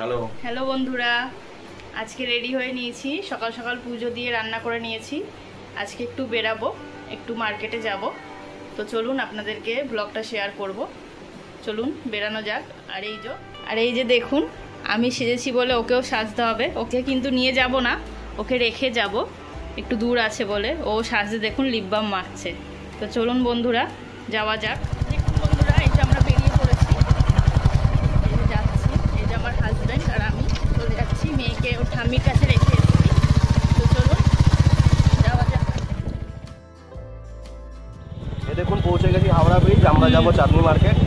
Hello hello বন্ধুরা, আজকে ready হয়ে নিয়েছি। সকাল সকাল পুজো দিয়ে রান্না করে নিয়েছি। আজকে একটু বেরাবো, একটু মার্কেটে যাব। তো চলুন আপনাদেরকে ব্লগটা শেয়ার করব। চলুন বেরানো যাক। আর এই যে দেখুন, আমি সেজেছি বলে ওকেও সাজতে হবে। ওকে কিন্তু নিয়ে যাব না, ওকে রেখে যাব, একটু দূর আছে বলে। ও সাজতে দেখুন লিপ বাম মাখছে। তো চলুন বন্ধুরা যাওয়া যাক। দেখুন বন্ধুরা, এই যে আমরা বেরিয়ে পড়েছি, এই যে যাচ্ছি। এই যে আমার হাজব্যান্ড আর আমি চলে যাচ্ছি। মেয়েকে ওর ঠাম্মির কাছে রেখে এসেছি। তো চলুন যাওয়া যাক। এই দেখুন পৌঁছে গেছি হাওড়া ব্রিজ। আমরা যাবো চাঁদনি মার্কেট।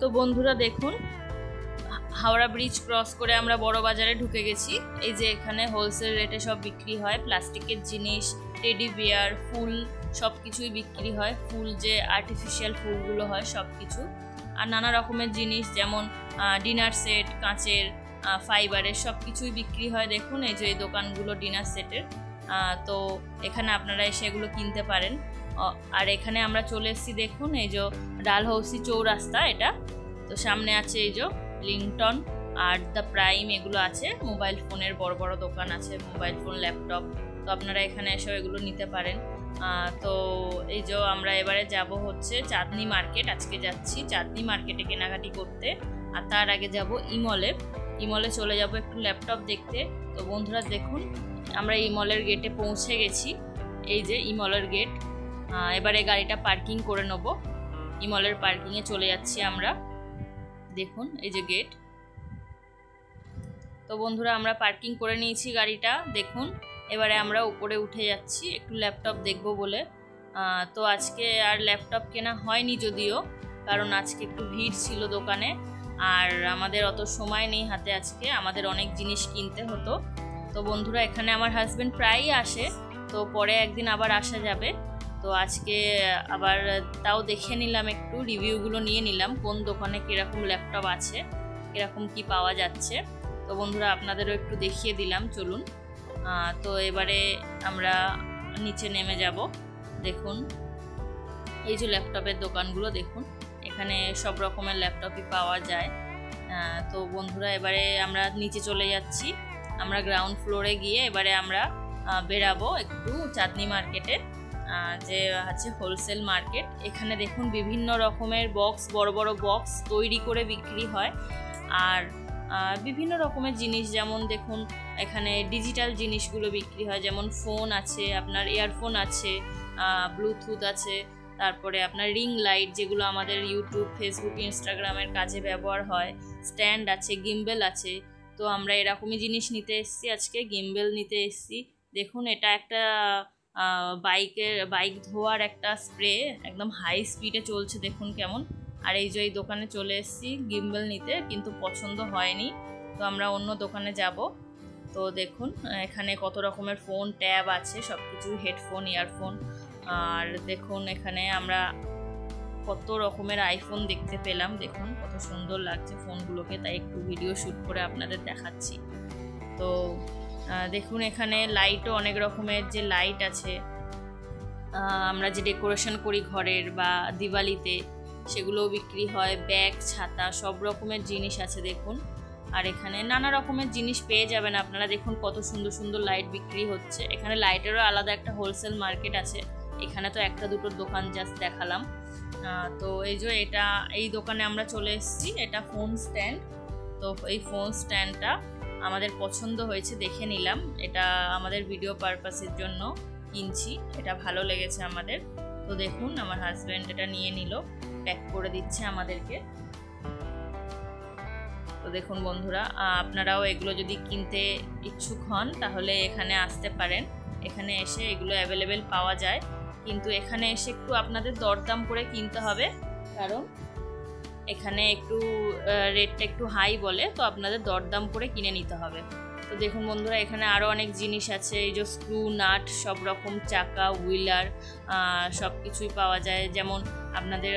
তো বন্ধুরা দেখুন, হাওড়া ব্রিজ ক্রস করে আমরা বড় বাজারে ঢুকে গেছি। এই যে এখানে হোলসেল রেটে সব বিক্রি হয়, প্লাস্টিকের জিনিস, টেডি বিয়ার, ফুল, সব কিছুই বিক্রি হয়। ফুল যে আর্টিফিশিয়াল ফুলগুলো হয় সব কিছু, আর নানা রকমের জিনিস যেমন ডিনার সেট, কাঁচের, ফাইবারের সব কিছুই বিক্রি হয়। দেখুন এই যে এই দোকানগুলো ডিনার সেটের। তো এখানে আপনারা এসে এগুলো কিনতে পারেন। আর এখানে আমরা চলে এসেছি, দেখুন এই যে ডালহৌসি চৌরাস্তা এটা। তো সামনে আছে এই যে লিংটন আর দ্য প্রাইম, এগুলো আছে। মোবাইল ফোনের বড় বড় দোকান আছে, মোবাইল ফোন, ল্যাপটপ। তো আপনারা এখানে এসেও এগুলো নিতে পারেন। তো এই যে আমরা এবারে যাব হচ্ছে চাঁদনি মার্কেট। আজকে যাচ্ছি চাঁদনি মার্কেটে কেনাকাটি করতে। আর তার আগে যাব ইমলে চলে যাব একটু ল্যাপটপ দেখতে। তো বন্ধুরা দেখুন, আমরা ইমলের গেটে পৌঁছে গেছি। এই যে ইমলের গেট। এবারে গাড়িটা পার্কিং করে নেব। ইমলের পার্কিংয়ে চলে যাচ্ছি আমরা। দেখুন এই যে গেট। তো বন্ধুরা আমরা পার্কিং করে নিয়েছি গাড়িটা। দেখুন এবারে আমরা উপরে উঠে যাচ্ছি একটু ল্যাপটপ দেখব বলে। তো আজকে আর ল্যাপটপ কেনা হয়নি যদিও, কারণ আজকে একটু ভিড় ছিল দোকানে। আর আমাদের অত সময় নেই হাতে, আজকে আমাদের অনেক জিনিস কিনতে হতো। তো বন্ধুরা এখানে আমার হাজব্যান্ড প্রায়ই আসে, তো পরে একদিন আবার আসা যাবে। তো আজকে আবার তাও দেখে নিলাম, একটু রিভিউগুলো নিয়ে নিলাম, কোন দোকানে কীরকম ল্যাপটপ আছে, কীরকম কি পাওয়া যাচ্ছে। তো বন্ধুরা আপনাদেরও একটু দেখিয়ে দিলাম, চলুন। তো এবারে আমরা নিচে নেমে যাব। দেখুন এই যে ল্যাপটপের দোকানগুলো, দেখুন এখানে সব রকমের ল্যাপটপই পাওয়া যায়। তো বন্ধুরা এবারে আমরা নিচে চলে যাচ্ছি। আমরা গ্রাউন্ড ফ্লোরে গিয়ে এবারে আমরা বেরাবো একটু চাঁদনি মার্কেটে, যে আছে হোলসেল মার্কেট। এখানে দেখুন বিভিন্ন রকমের বক্স, বড় বড় বক্স তৈরি করে বিক্রি হয়। আর বিভিন্ন রকমের জিনিস, যেমন দেখুন এখানে ডিজিটাল জিনিসগুলো বিক্রি হয়, যেমন ফোন আছে, আপনার ইয়ারফোন আছে, ব্লুটুথ আছে, তারপরে আপনার রিং লাইট, যেগুলো আমাদের ইউটিউব, ফেসবুক, ইনস্টাগ্রামের কাজে ব্যবহার হয়, স্ট্যান্ড আছে, গিম্বেল আছে। তো আমরা এরকমই জিনিস নিতে এসেছি আজকে, গিম্বেল নিতে এসেছি। দেখুন এটা একটা বাইক ধোয়ার একটা স্প্রে, একদম হাই স্পিডে চলছে, দেখুন কেমন। আর এই যে এই দোকানে চলে এসেছি গিম্বেল নিতে, কিন্তু পছন্দ হয়নি, তো আমরা অন্য দোকানে যাব। তো দেখুন এখানে কত রকমের ফোন, ট্যাব আছে, সব কিছু, হেডফোন, ইয়ারফোন। আর দেখুন এখানে আমরা কত রকমের আইফোন দেখতে পেলাম। দেখুন কত সুন্দর লাগছে ফোনগুলোকে, তাই একটু ভিডিও শ্যুট করে আপনাদের দেখাচ্ছি। তো দেখুন এখানে লাইটও অনেক রকমের যে লাইট আছে, আমরা যে ডেকোরেশন করি ঘরের বা দিওয়ালিতে, সেগুলোও বিক্রি হয়। ব্যাগ, ছাতা, সব রকমের জিনিস আছে দেখুন। আর এখানে নানা রকমের জিনিস পেয়ে যাবেন আপনারা। দেখুন কত সুন্দর সুন্দর লাইট বিক্রি হচ্ছে। এখানে লাইটেরও আলাদা একটা হোলসেল মার্কেট আছে। এখানে তো একটা দুটো দোকান জাস্ট দেখালাম। তো এই যে এই দোকানে আমরা চলে এসেছি। এটা ফোন স্ট্যান্ড। তো এই ফোন স্ট্যান্ডটা আমাদের পছন্দ হয়েছে, দেখে নিলাম। এটা আমাদের ভিডিও পারপাসের জন্য কিনছি, এটা ভালো লেগেছে আমাদের। তো দেখুন আমার হাজব্যান্ড এটা নিয়ে নিল, প্যাক করে দিচ্ছে আমাদেরকে। তো দেখুন বন্ধুরা, আপনারাও এগুলো যদি কিনতে ইচ্ছুক হন তাহলে এখানে আসতে পারেন। এখানে এসে এগুলো অ্যাভেলেবেল পাওয়া যায়। কিন্তু এখানে এসে একটু আপনাদের দরদাম করে কিনতে হবে, কারণ এখানে একটু রেটটা একটু হাই বলে, তো আপনাদের দরদাম করে কিনে নিতে হবে। তো দেখুন বন্ধুরা, এখানে আরও অনেক জিনিস আছে, এই যে স্ক্রু নাট সব রকম, চাকা হুইলার সব কিছুই পাওয়া যায়। যেমন আপনাদের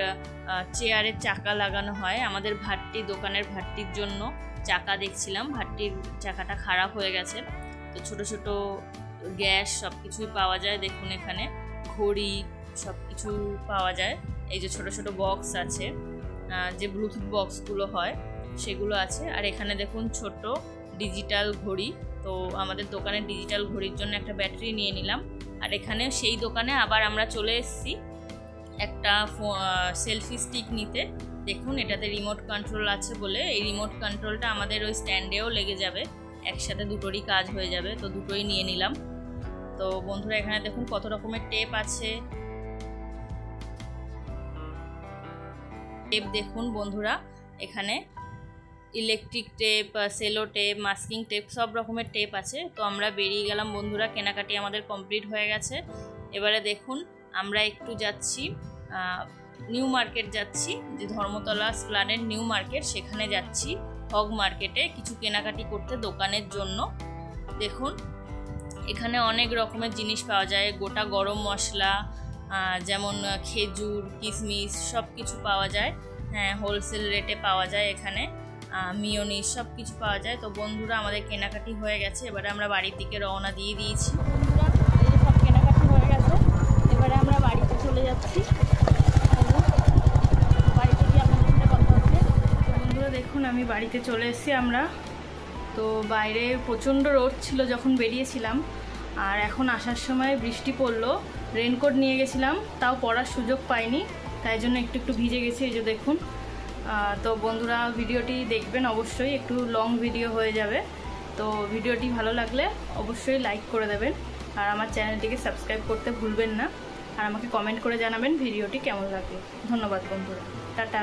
চেয়ারের চাকা লাগানো হয়, আমাদের ভাট্টি দোকানের ভাট্টির জন্য চাকা দেখছিলাম, ভাট্টির চাকাটা খারাপ হয়ে গেছে, তো ছোট ছোট গ্যাস সব কিছুই পাওয়া যায়। দেখুন এখানে ঘড়ি সব কিছু পাওয়া যায়, এই যে ছোট ছোট বক্স আছে, যে ব্লুটুথ বক্সগুলো হয় সেগুলো আছে। আর এখানে দেখুন ছোট ডিজিটাল ঘড়ি, তো আমাদের দোকানে ডিজিটাল ঘড়ির জন্য একটা ব্যাটারি নিয়ে নিলাম। আর এখানে সেই দোকানে আবার আমরা চলে এসেছি একটা সেলফি স্টিক নিতে। দেখুন এটাতে রিমোট কন্ট্রোল আছে বলে, এই রিমোট কন্ট্রোলটা আমাদের ওই স্ট্যান্ডেও লেগে যাবে, একসাথে দুটোরই কাজ হয়ে যাবে, তো দুটোই নিয়ে নিলাম। তো বন্ধুরা এখানে দেখুন কত রকমের টেপ আছে, টেপ দেখুন বন্ধুরা, এখানে electric tape, cello tape, masking tape সব রকমের টেপ আছে। তো আমরা বেরিয়ে গেলাম বন্ধুরা, কেনাকাটি আমাদের কমপ্লিট হয়ে গেছে। এবারে দেখুন আমরা একটু যাচ্ছি নিউ মার্কেট যাচ্ছি, যে ধর্মতলা স্প্লানেড নিউ মার্কেট, সেখানে যাচ্ছি হগ মার্কেটে কিছু কেনাকাটি করতে দোকানের জন্য। দেখুন এখানে অনেক রকমের জিনিস পাওয়া যায়, গোটা গরম মশলা, যেমন খেজুর, কিশমিশ সব কিছু পাওয়া যায়, হ্যাঁ হোলসেল রেটে পাওয়া যায় এখানে, মিওনিজ সব কিছু পাওয়া যায়। তো বন্ধুরা আমাদের কেনাকাটি হয়ে গেছে, এবারে আমরা বাড়ির দিকে রওনা দিয়ে দিয়েছি। বন্ধুরা এই সব কেনাকাটি হয়ে গেছে, এবারে আমরা বাড়িতে চলে যাচ্ছি, বাড়িতে গিয়ে আপনাদের সাথে কথা হচ্ছে। বন্ধুরা দেখুন আমি বাড়িতে চলে এসেছি আমরা, তো বাইরে প্রচণ্ড রোদ ছিল যখন বেরিয়েছিলাম, আর এখন আসার সময় বৃষ্টি পড়লো, রেনকোট নিয়ে গেছিলাম তাও পরার সুযোগ পাইনি, তাই জন্য একটু একটু ভিজে গেছি, এই যে দেখুন। তো বন্ধুরা ভিডিওটি দেখবেন অবশ্যই, একটু লং ভিডিও হয়ে যাবে, তো ভিডিওটি ভালো লাগলে অবশ্যই লাইক করে দেবেন, আর আমার চ্যানেলটিকে সাবস্ক্রাইব করতে ভুলবেন না, আর আমাকে কমেন্ট করে জানাবেন ভিডিওটি কেমন লাগলো। ধন্যবাদ বন্ধুরা, টাটা।